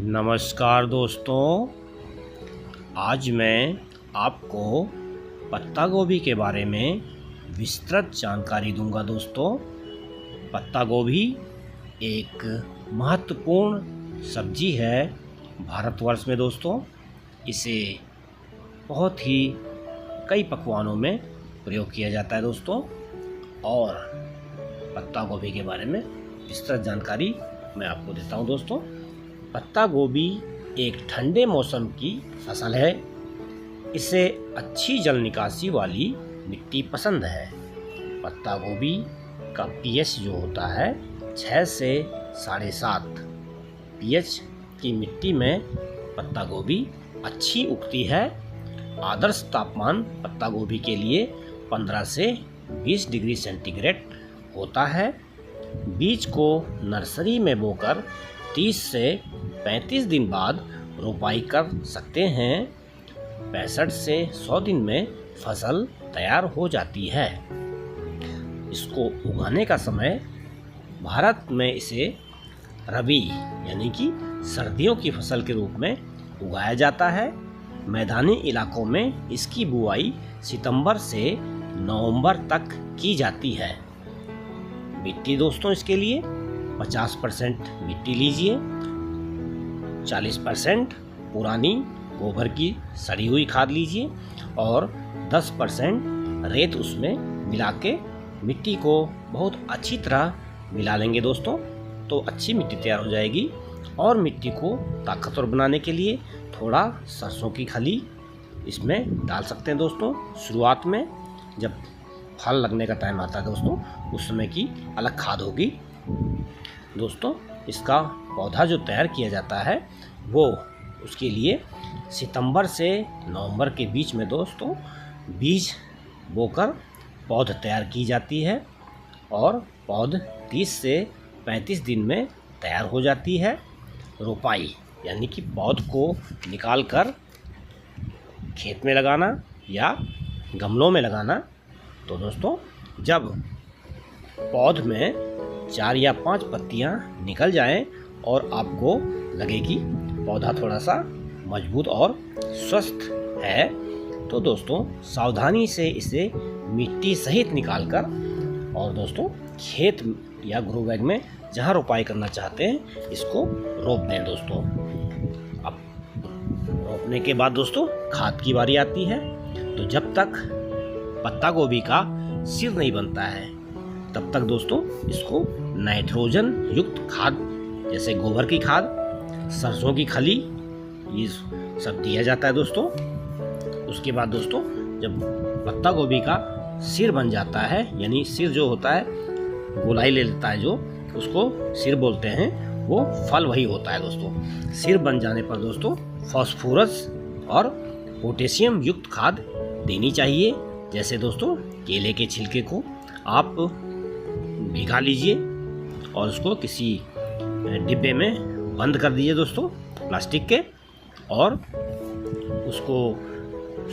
नमस्कार दोस्तों, आज मैं आपको पत्ता गोभी के बारे में विस्तृत जानकारी दूंगा। दोस्तों, पत्ता गोभी एक महत्वपूर्ण सब्जी है भारतवर्ष में। दोस्तों, इसे बहुत ही कई पकवानों में प्रयोग किया जाता है। दोस्तों, और पत्ता गोभी के बारे में विस्तृत जानकारी मैं आपको देता हूं। दोस्तों, पत्ता गोभी एक ठंडे मौसम की फसल है। इसे अच्छी जल निकासी वाली मिट्टी पसंद है। पत्ता गोभी का पीएच जो होता है 6 से 7.5 पीएच की मिट्टी में पत्ता गोभी अच्छी उगती है। आदर्श तापमान पत्ता गोभी के लिए 15 से 20 डिग्री सेंटीग्रेड होता है। बीज को नर्सरी में बोकर 30 से 35 दिन बाद रोपाई कर सकते हैं। 65 से 100 दिन में फसल तैयार हो जाती है। इसको उगाने का समय भारत में इसे रबी यानी कि सर्दियों की फसल के रूप में उगाया जाता है। मैदानी इलाकों में इसकी बुआई सितंबर से नवंबर तक की जाती है। मिट्टी दोस्तों, इसके लिए 50% मिट्टी लीजिए, 40% पुरानी गोबर की सड़ी हुई खाद लीजिए और 10% रेत उसमें मिला के मिट्टी को बहुत अच्छी तरह मिला लेंगे। दोस्तों, तो अच्छी मिट्टी तैयार हो जाएगी। और मिट्टी को ताकतवर बनाने के लिए थोड़ा सरसों की खली इसमें डाल सकते हैं। दोस्तों, शुरुआत में जब फल लगने का टाइम आता है दोस्तों, उस समय की अलग खाद होगी। दोस्तों, इसका पौधा जो तैयार किया जाता है वो उसके लिए सितंबर से नवंबर के बीच में दोस्तों बीज बोकर पौध तैयार की जाती है और पौध 30 से 35 दिन में तैयार हो जाती है। रोपाई यानी कि पौध को निकाल कर खेत में लगाना या गमलों में लगाना। तो दोस्तों, जब पौध में 4 या 5 पत्तियां निकल जाएं और आपको लगे कि पौधा थोड़ा सा मजबूत और स्वस्थ है, तो दोस्तों सावधानी से इसे मिट्टी सहित निकालकर और दोस्तों खेत या ग्रो बैग में जहां रोपाई करना चाहते हैं इसको रोप दें। दोस्तों, अब रोपने के बाद दोस्तों खाद की बारी आती है। तो जब तक पत्ता गोभी का सिर नहीं बनता है तब तक दोस्तों इसको नाइट्रोजन युक्त खाद जैसे गोबर की खाद, सरसों की खली, ये सब दिया जाता है। दोस्तों, उसके बाद दोस्तों जब पत्ता गोभी का सिर बन जाता है, यानी सिर जो होता है गोलाई ले लेता है, जो उसको सिर बोलते हैं, वो फल वही होता है। दोस्तों, सिर बन जाने पर दोस्तों फास्फोरस और पोटेशियम युक्त खाद देनी चाहिए। जैसे दोस्तों केले के छिलके को आप भिगा लीजिए और उसको किसी डिब्बे में बंद कर दीजिए दोस्तों, प्लास्टिक के, और उसको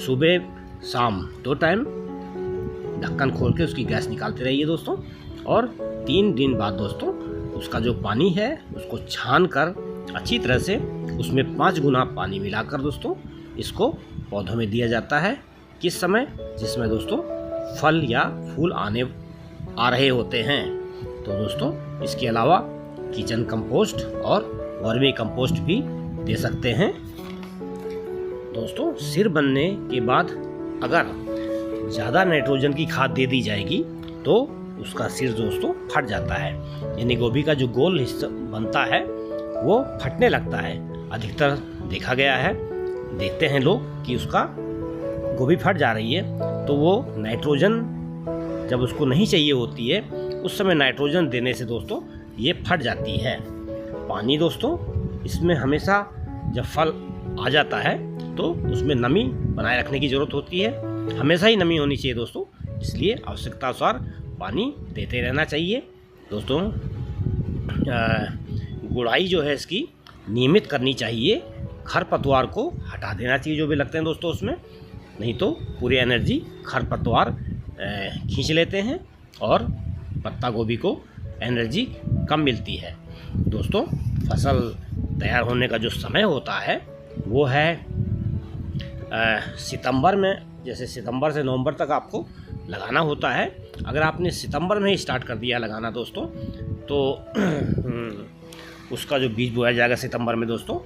सुबह शाम 2 टाइम ढक्कन खोल के उसकी गैस निकालते रहिए दोस्तों। और 3 दिन बाद दोस्तों उसका जो पानी है उसको छान कर अच्छी तरह से उसमें 5 गुना पानी मिलाकर दोस्तों इसको पौधों में दिया जाता है। किस समय? जिसमें दोस्तों फल या फूल आ रहे होते हैं। तो दोस्तों इसके अलावा किचन कंपोस्ट और वर्मी कंपोस्ट भी दे सकते हैं। दोस्तों, सिर बनने के बाद अगर ज़्यादा नाइट्रोजन की खाद दे दी जाएगी तो उसका सिर दोस्तों फट जाता है, यानी गोभी का जो गोल हिस्सा बनता है वो फटने लगता है। अधिकतर देखा गया है, देखते हैं लोग कि उसका गोभी फट जा रही है, तो वो नाइट्रोजन जब उसको नहीं चाहिए होती है उस समय नाइट्रोजन देने से दोस्तों ये फट जाती है। पानी दोस्तों इसमें हमेशा जब फल आ जाता है तो उसमें नमी बनाए रखने की ज़रूरत होती है। हमेशा ही नमी होनी चाहिए दोस्तों, इसलिए आवश्यकतानुसार पानी देते रहना चाहिए। दोस्तों, गुड़ाई जो है इसकी नियमित करनी चाहिए। खरपतवार को हटा देना चाहिए जो भी लगते हैं दोस्तों उसमें, नहीं तो पूरी एनर्जी खरपतवार खींच लेते हैं और पत्ता गोभी को एनर्जी कम मिलती है। दोस्तों, फसल तैयार होने का जो समय होता है वो है सितंबर में। जैसे सितंबर से नवंबर तक आपको लगाना होता है। अगर आपने सितंबर में ही स्टार्ट कर दिया लगाना दोस्तों, तो उसका जो बीज बोया जाएगा सितंबर में दोस्तों,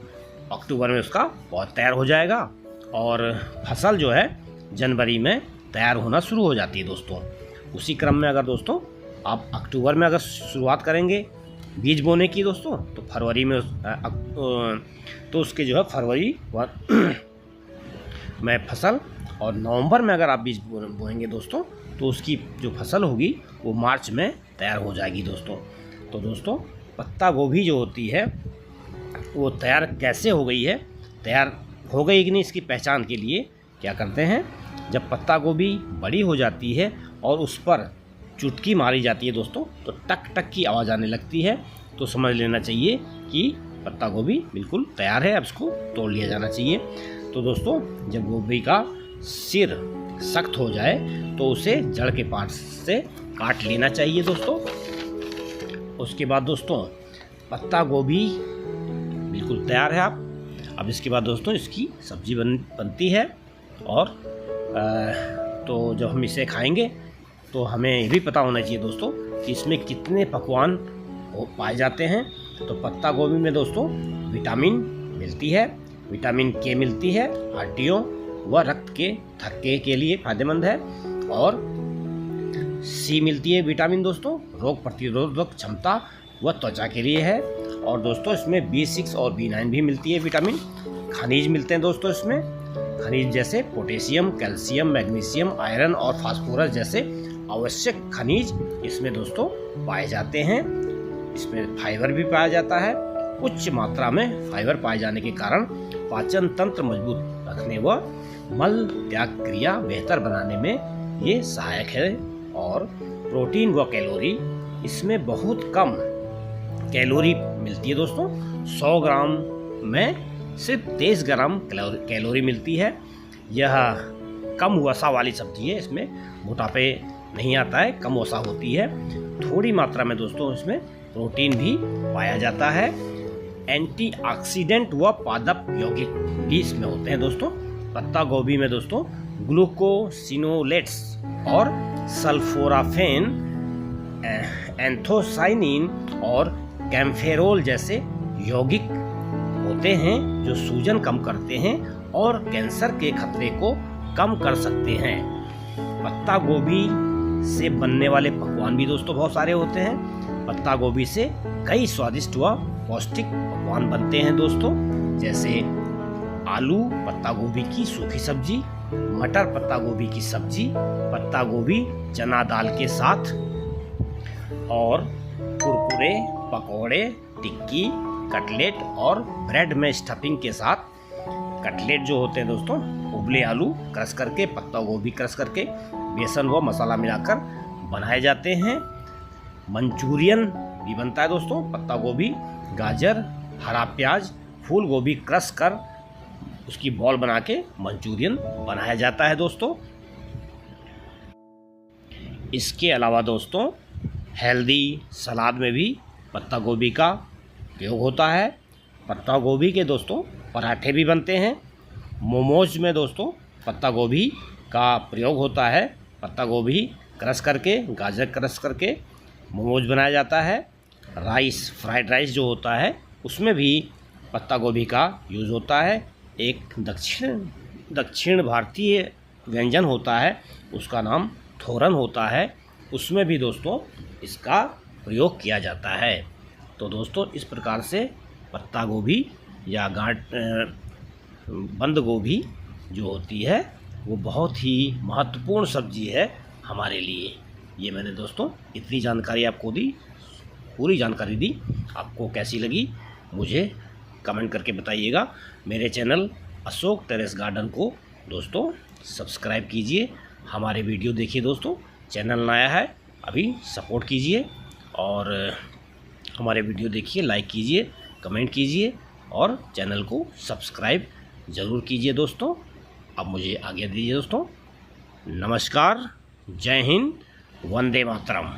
अक्टूबर में उसका पौधा तैयार हो जाएगा और फसल जो है जनवरी में तैयार होना शुरू हो जाती है दोस्तों। उसी क्रम में अगर दोस्तों आप अक्टूबर में अगर शुरुआत करेंगे बीज बोने की दोस्तों, तो फरवरी में तो उसके जो है फरवरी में फसल, और नवंबर में अगर आप बीज बोएंगे दोस्तों, तो उसकी जो फसल होगी वो मार्च में तैयार हो जाएगी दोस्तों। तो दोस्तों पत्ता गोभी जो होती है वो तैयार कैसे हो गई है, तैयार हो गई कि नहीं, इसकी पहचान के लिए क्या करते हैं, जब पत्ता गोभी बड़ी हो जाती है और उस पर चुटकी मारी जाती है दोस्तों, तो टक टक की आवाज़ आने लगती है, तो समझ लेना चाहिए कि पत्ता गोभी बिल्कुल तैयार है, अब इसको तोड़ लिया जाना चाहिए। तो दोस्तों जब गोभी का सिर सख्त हो जाए तो उसे जड़ के पास से काट लेना चाहिए दोस्तों। उसके बाद दोस्तों पत्ता गोभी बिल्कुल तैयार है। आप अब इसके बाद दोस्तों इसकी सब्जी बनती है, और तो जब हम इसे खाएंगे तो हमें ये भी पता होना चाहिए दोस्तों कि इसमें कितने पकवान पाए जाते हैं। तो पत्ता गोभी में दोस्तों विटामिन मिलती है, विटामिन के मिलती है, हड्डियों व रक्त के थक्के के लिए फायदेमंद है, और सी मिलती है विटामिन दोस्तों, रोग प्रतिरोधक क्षमता व त्वचा के लिए है। और दोस्तों इसमें B6 और B9 भी मिलती है विटामिन। खनिज मिलते हैं दोस्तों इसमें, खनिज जैसे पोटेशियम, कैल्शियम, मैग्नीशियम, आयरन और फास्फोरस जैसे आवश्यक खनिज इसमें दोस्तों पाए जाते हैं। इसमें फाइबर भी पाया जाता है। उच्च मात्रा में फाइबर पाए जाने के कारण पाचन तंत्र मजबूत रखने व मल त्याग क्रिया बेहतर बनाने में ये सहायक है। और प्रोटीन व कैलोरी इसमें बहुत कम कैलोरी मिलती है दोस्तों। 100 ग्राम में सिर्फ 23 ग्राम कैलोरी मिलती है। यह कम वसा वाली सब्जी है, इसमें मोटापे नहीं आता है, कम वसा होती है। थोड़ी मात्रा में दोस्तों इसमें प्रोटीन भी पाया जाता है। एंटीऑक्सीडेंट व पादप यौगिक भी इसमें होते हैं दोस्तों। पत्ता गोभी में दोस्तों ग्लूकोसिनोलेट्स और सल्फोराफेन, एंथोसाइनिन और कैम्फेरोल जैसे यौगिक होते हैं जो सूजन कम करते हैं और कैंसर के खतरे को कम कर सकते हैं। पत्ता गोभी से बनने वाले पकवान भी दोस्तों बहुत सारे होते हैं। पत्ता गोभी से कई स्वादिष्ट व पौष्टिक पकवान बनते हैं दोस्तों, जैसे आलू पत्ता गोभी की सूखी सब्जी, मटर पत्ता गोभी की सब्जी, पत्ता गोभी चना दाल के साथ, और कुरकुरे, पकौड़े, टिक्की, कटलेट और ब्रेड में स्टफिंग के साथ। कटलेट जो होते हैं दोस्तों उबले आलू क्रश करके, पत्ता गोभी क्रश करके, बेसन व मसाला मिलाकर बनाए जाते हैं। मंचूरियन भी बनता है दोस्तों। पत्ता गोभी, गाजर, हरा प्याज, फूल गोभी क्रश कर उसकी बॉल बना के मंचूरियन बनाया जाता है दोस्तों। इसके अलावा दोस्तों हेल्दी सलाद में भी पत्ता गोभी का प्रयोग होता है। पत्ता गोभी के दोस्तों पराठे भी बनते हैं। मोमोज में दोस्तों पत्ता गोभी का प्रयोग होता है। पत्ता गोभी क्रश करके, गाजर क्रश करके मोमोज बनाया जाता है। राइस, फ्राइड राइस जो होता है उसमें भी पत्ता गोभी का यूज़ होता है। एक दक्षिण भारतीय व्यंजन होता है, उसका नाम थोरन होता है, उसमें भी दोस्तों इसका प्रयोग किया जाता है। तो दोस्तों इस प्रकार से पत्ता गोभी या बंद गोभी जो होती है वो बहुत ही महत्वपूर्ण सब्जी है हमारे लिए। ये मैंने दोस्तों इतनी जानकारी आपको दी, पूरी जानकारी दी। आपको कैसी लगी मुझे कमेंट करके बताइएगा। मेरे चैनल अशोक टेरेस गार्डन को दोस्तों सब्सक्राइब कीजिए, हमारे वीडियो देखिए दोस्तों। चैनल नया है, अभी सपोर्ट कीजिए और हमारे वीडियो देखिए, लाइक कीजिए, कमेंट कीजिए और चैनल को सब्सक्राइब ज़रूर कीजिए दोस्तों। अब मुझे आज्ञा दीजिए दोस्तों। नमस्कार, जय हिंद, वंदे मातरम।